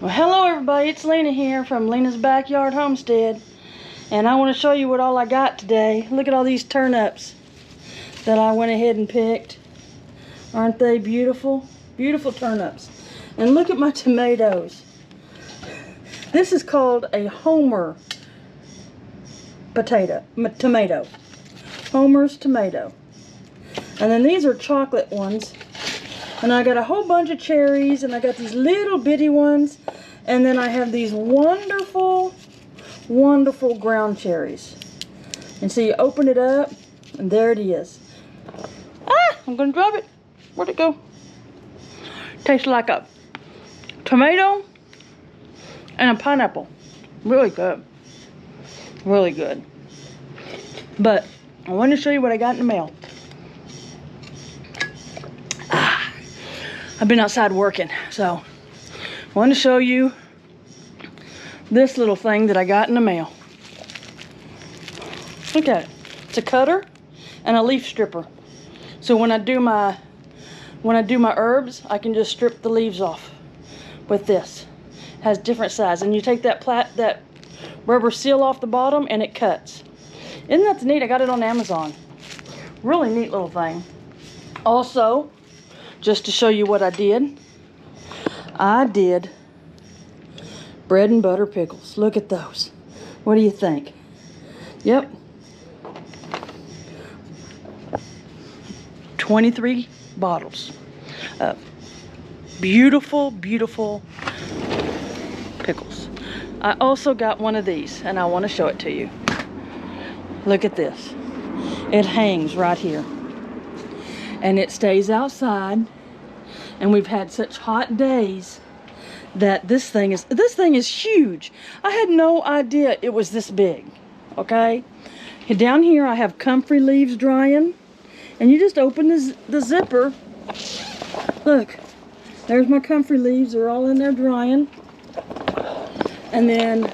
Well, hello everybody, it's Lena here from Lena's Backyard Homestead, and I want to show you what all I got today. Look at all these turnips that I went ahead and picked. Aren't they beautiful? Beautiful turnips. And look at my tomatoes. This is called a Homer tomato. Homer's tomato. And then these are chocolate ones. And I got a whole bunch of cherries, and I got these little bitty ones, and then I have these wonderful, wonderful ground cherries. And so you open it up, and there it is. Ah, I'm gonna drop it. Where'd it go? Tastes like a tomato and a pineapple. Really good. Really good. But I wanted to show you what I got in the mail. I've been outside working, so I wanted to show you this little thing that I got in the mail. Look at it. It's a cutter and a leaf stripper. So when I do my herbs, I can just strip the leaves off with this. It has different size, and you take that rubber seal off the bottom and it cuts. Isn't that neat? I got it on Amazon. Really neat little thing. Also, just to show you what I did bread and butter pickles. Look at those. What do you think? Yep. 23 bottles of beautiful, beautiful pickles. I also got one of these, and I want to show it to you. Look at this. It hangs right here. And it stays outside, and we've had such hot days that this thing is huge. I had no idea it was this big. Okay, and down here I have comfrey leaves drying, and you just open the zipper. Look, there's my comfrey leaves. They're all in there drying, and then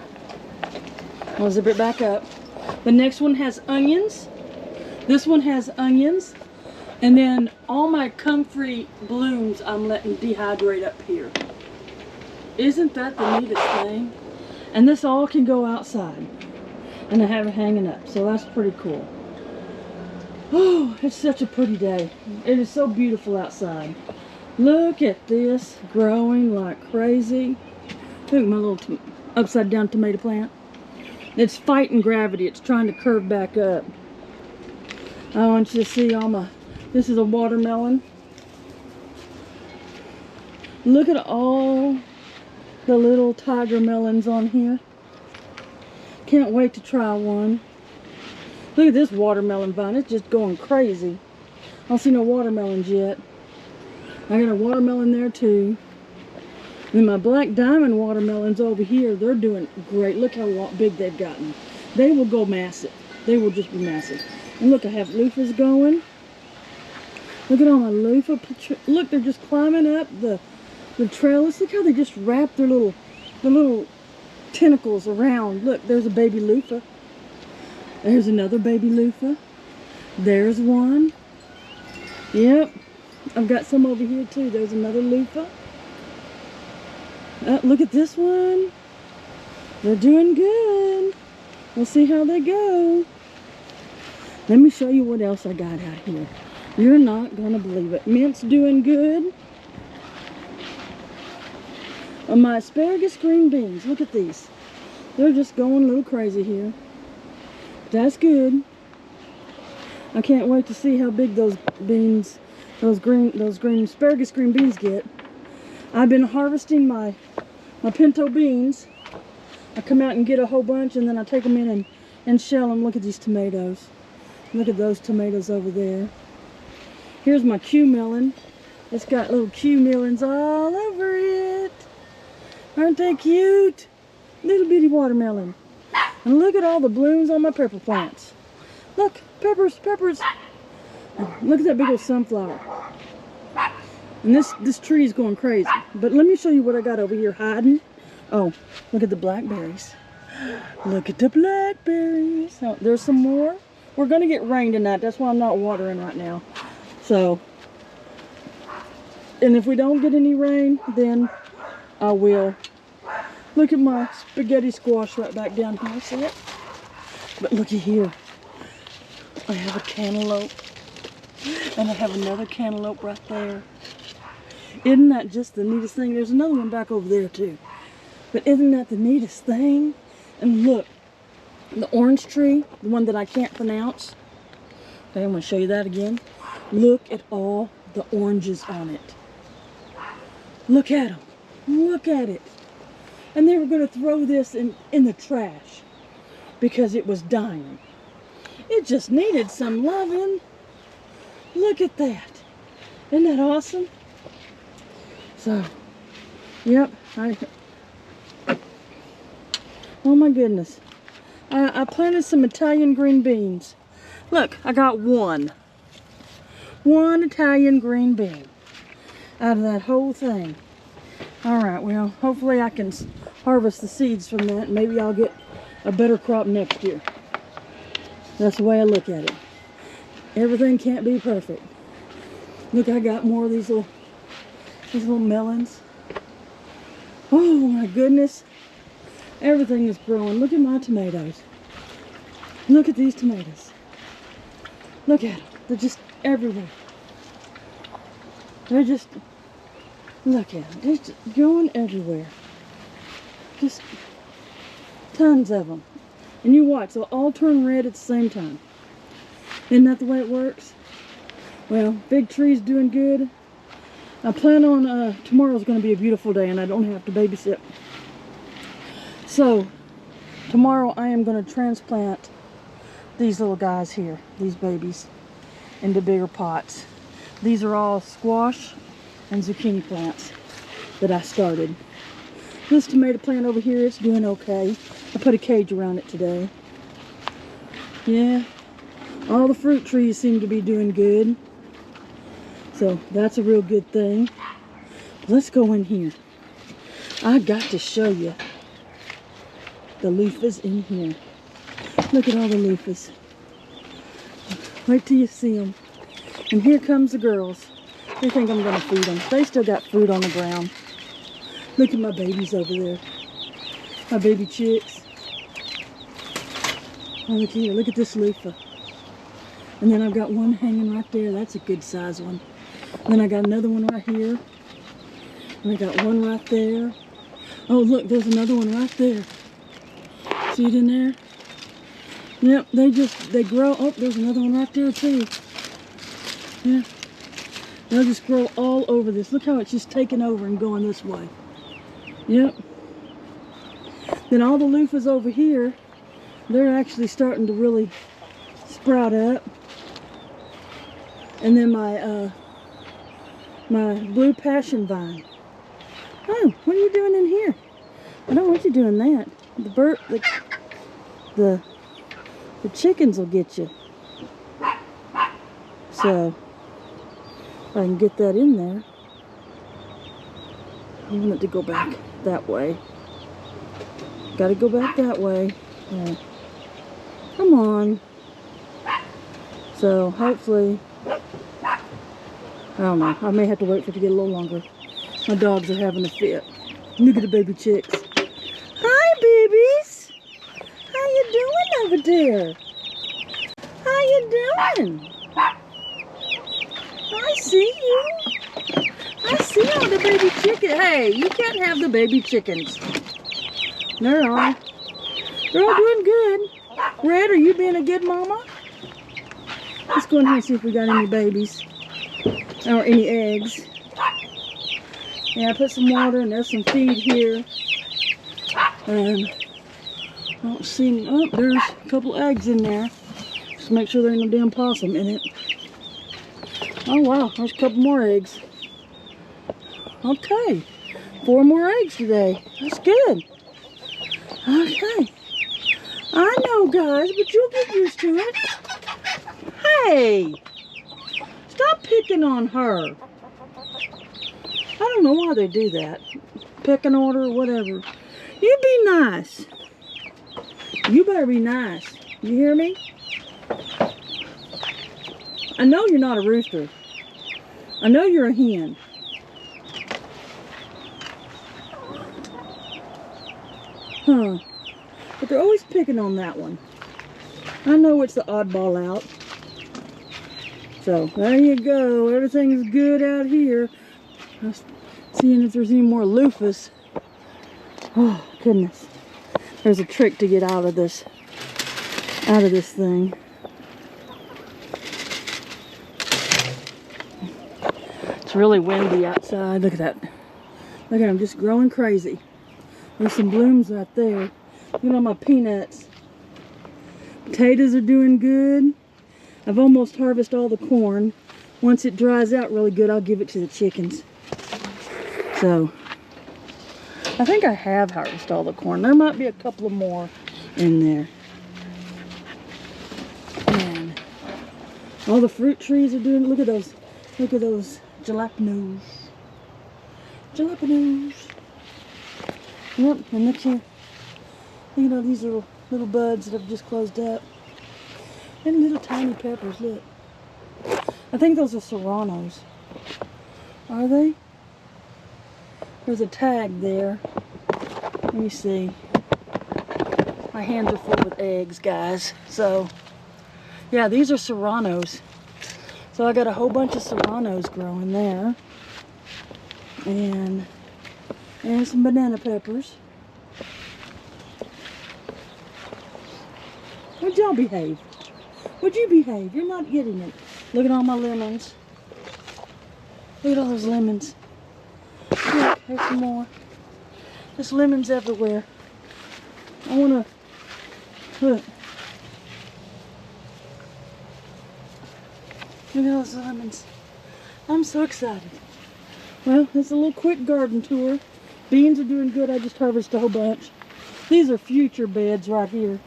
I'll zip it back up. The next one has onions. This one has onions. And then all my comfrey blooms I'm letting dehydrate up here. Isn't that the neatest thing? And this all can go outside. And I have it hanging up, so that's pretty cool. Oh, it's such a pretty day. It is so beautiful outside. Look at this, growing like crazy. Look at my little upside down tomato plant. It's fighting gravity. It's trying to curve back up. I want you to see all my... This is a watermelon. Look at all the little tiger melons on here. Can't wait to try one. Look at this watermelon vine. It's just going crazy. I don't see no watermelons yet. I got a watermelon there too. And my black diamond watermelons over here, they're doing great. Look how big they've gotten. They will go massive. They will just be massive. And look, I have loofahs going. Look at all my loofah. Look, they're just climbing up the trellis. Look how they just wrap their little tentacles around. Look, there's a baby loofah. There's another baby loofah. There's one. Yep. I've got some over here too. There's another loofah. Look at this one. They're doing good. We'll see how they go. Let me show you what else I got out here. You're not gonna believe it. Mint's doing good. My asparagus green beans, look at these. They're just going a little crazy here. That's good. I can't wait to see how big those beans, those green asparagus green beans get. I've been harvesting my pinto beans. I come out and get a whole bunch, and then I take them in and shell them. Look at these tomatoes. Look at those tomatoes over there. Here's my Q melon. It's got little Q melons all over it. Aren't they cute? Little bitty watermelon. And look at all the blooms on my pepper plants. Look, peppers, peppers. Look at that big old sunflower. And this tree is going crazy. But let me show you what I got over here hiding. Oh, look at the blackberries. Look at the blackberries. Oh, there's some more. We're going to get rain tonight. That's why I'm not watering right now. So, and if we don't get any rain, then I will Look at my spaghetti squash right back down here, see it? But looky here. I have a cantaloupe. And I have another cantaloupe right there. Isn't that just the neatest thing? There's another one back over there too. But isn't that the neatest thing? And look, the orange tree, the one that I can't pronounce. Okay, I'm going to show you that again. Look at all the oranges on it. Look at them. Look at it. And they were going to throw this in the trash because it was dying. It just needed some loving. Look at that. Isn't that awesome? So, yep. Oh my goodness. I planted some Italian green beans. Look, I got one Italian green bean out of that whole thing. Alright, well, hopefully I can harvest the seeds from that. Maybe I'll get a better crop next year. That's the way I look at it. Everything can't be perfect. Look, I got more of these little melons. Oh my goodness. Everything is growing. Look at my tomatoes. Look at these tomatoes. Look at them. They're just everywhere. They're just, look at them. They're just growing everywhere. Just tons of them. And you watch, they'll all turn red at the same time. Isn't that the way it works? Well, big tree's doing good. I plan on, tomorrow's going to be a beautiful day and I don't have to babysit. So, tomorrow I am going to transplant these little guys here, these babies, into bigger pots. These are all squash and zucchini plants that I started. This tomato plant over here, it's doing okay. I put a cage around it today. Yeah, all the fruit trees seem to be doing good. So that's a real good thing. Let's go in here. I got to show you the loofahs in here. Look at all the loofahs. Wait till you see them. And here comes the girls. They think I'm going to feed them. They still got food on the ground. Look at my babies over there. My baby chicks. Oh, look here. Look at this loofah. And then I've got one hanging right there. That's a good size one. And then I got another one right here. And I got one right there. Oh, look. There's another one right there. See it in there? Yep. They grow. Oh, there's another one right there too. Yeah. They'll just grow all over this. Look how it's just taking over and going this way. Yep. Then all the loofahs over here, they're actually starting to really sprout up. And then my my blue passion vine. Oh, what are you doing in here? I don't want you doing that. The chickens will get you. So if I can get that in there. I want it to go back that way. Got to go back that way. Yeah. Come on. So hopefully, I don't know. I may have to wait for it to get a little longer. My dogs are having a fit. Look at the baby chicks. Hi, babies. How you doing over there? How you doing? I see you. I see all the baby chickens. Hey, you can't have the baby chickens. They're all doing good. Red, are you being a good mama? Let's go in here and see if we got any babies. Or any eggs. Yeah, I put some water and there's some feed here. And I don't see, oh, there's a couple eggs in there. Just make sure there ain't no damn possum in it. Oh wow, there's a couple more eggs. Okay, 4 more eggs today. That's good. Okay. I know, guys, but you'll get used to it. Hey! Stop picking on her. I don't know why they do that. Pecking order or whatever. You be nice. You better be nice. You hear me? I know you're not a rooster. I know you're a hen. Huh. But they're always picking on that one. I know it's the oddball out. So, there you go. Everything's good out here. I'm seeing if there's any more loofahs. Oh, goodness. There's a trick to get out of this thing. It's really windy outside. Look at that. Look at them just growing crazy. There's some blooms right there. Look at all my peanuts. Potatoes are doing good. I've almost harvested all the corn. Once it dries out really good, I'll give it to the chickens. So, I think I have harvested all the corn. There might be a couple of more in there. And all the fruit trees are doing, look at those jalapenos. Jalapenos. Yep, and look here. Look at all these little buds that have just closed up. And little tiny peppers, look. I think those are serranos. Are they? There's a tag there. Let me see. My hands are full with eggs, guys. So, yeah, these are serranos. So I got a whole bunch of serranos growing there. And some banana peppers. Would y'all behave? Would you behave? You're not getting it. Look at all my lemons. Look at all those lemons. Look, there's some more. There's lemons everywhere. I want to... Look. Look at all those lemons. I'm so excited. Well, it's a little quick garden tour. Beans are doing good. I just harvested a whole bunch. These are future beds right here.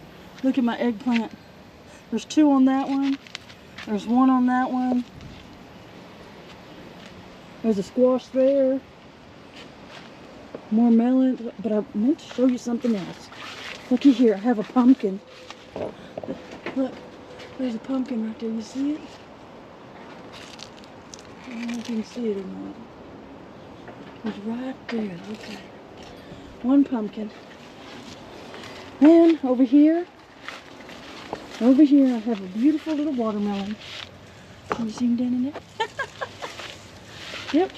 Look at my eggplant. There's 2 on that one. There's 1 on that one. There's a squash there. More melon. But I meant to show you something else. Looky here. I have a pumpkin. Look. There's a pumpkin right there. You see it? I don't know if you can see it or not. It's right there. Okay. 1 pumpkin. And over here I have a beautiful little watermelon. Can you see him down in there? Yep.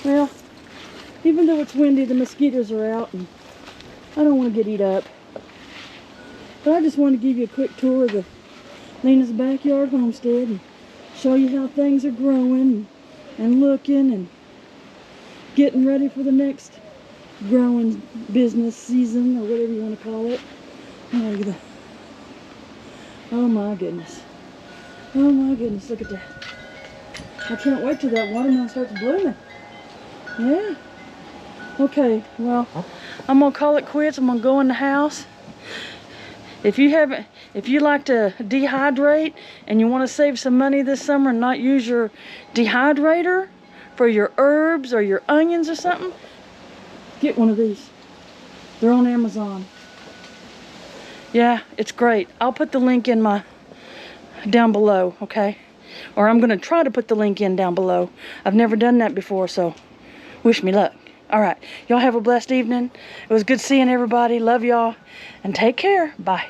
Well, even though it's windy, the mosquitoes are out, and I don't want to get eat up. But I just wanted to give you a quick tour of the Lena's Backyard Homestead and show you how things are growing and looking and getting ready for the next growing business season, or whatever you want to call it. Look at that. Oh my goodness. Oh my goodness, look at that. I can't wait till that watermelon starts blooming. Yeah. Okay, well, I'm gonna call it quits. I'm gonna go in the house. If you like to dehydrate and you want to save some money this summer and not use your dehydrator for your herbs or your onions or something, get one of these. They're on Amazon. Yeah, it's great. I'll put the link in down below, okay? Or I'm gonna try to put the link in down below. I've never done that before, so wish me luck. All right, y'all have a blessed evening. It was good seeing everybody. Love y'all, and take care. Bye.